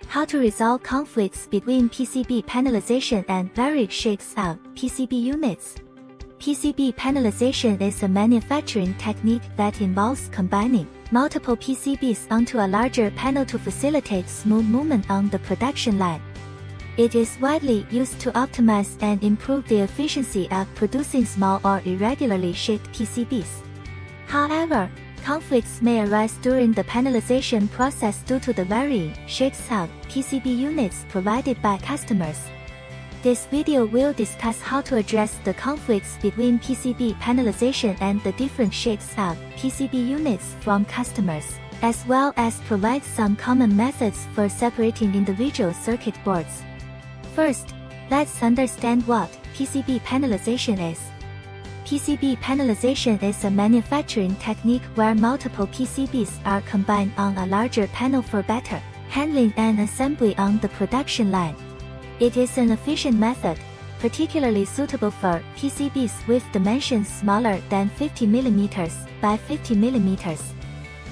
How to resolve conflicts between PCB panelization and varied shapes of PCB units. PCB panelization is a manufacturing technique that involves combining multiple PCBs onto a larger panel to facilitate smooth movement on the production line. It is widely used to optimize and improve the efficiency of producing small or irregularly shaped PCBs. However, conflicts may arise during the panelization process due to the varying shapes of PCB units provided by customers. This video will discuss how to address the conflicts between PCB panelization and the different shapes of PCB units from customers, as well as provide some common methods for separating individual circuit boards. First, let's understand what PCB panelization is. PCB panelization is a manufacturing technique where multiple PCBs are combined on a larger panel for better handling and assembly on the production line. It is an efficient method, particularly suitable for PCBs with dimensions smaller than 50 mm by 50 mm.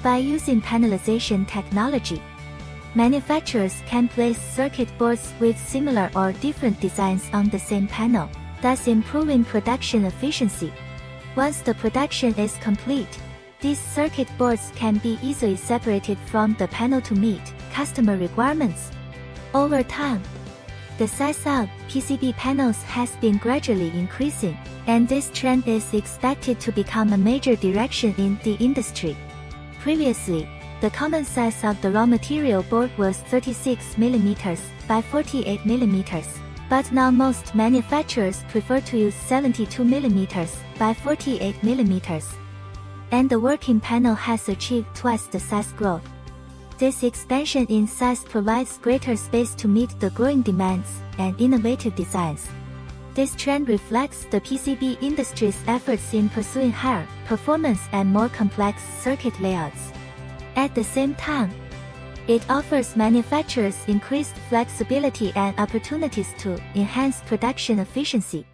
By using panelization technology, manufacturers can place circuit boards with similar or different designs on the same panel, thus improving production efficiency. Once the production is complete, these circuit boards can be easily separated from the panel to meet customer requirements. Over time, the size of PCB panels has been gradually increasing, and this trend is expected to become a major direction in the industry. Previously, the common size of the raw material board was 36 mm by 48 mm. But now most manufacturers prefer to use 72 mm by 48 mm. And the working panel has achieved twice the size growth. This expansion in size provides greater space to meet the growing demands and innovative designs. This trend reflects the PCB industry's efforts in pursuing higher performance and more complex circuit layouts. At the same time, it offers manufacturers increased flexibility and opportunities to enhance production efficiency.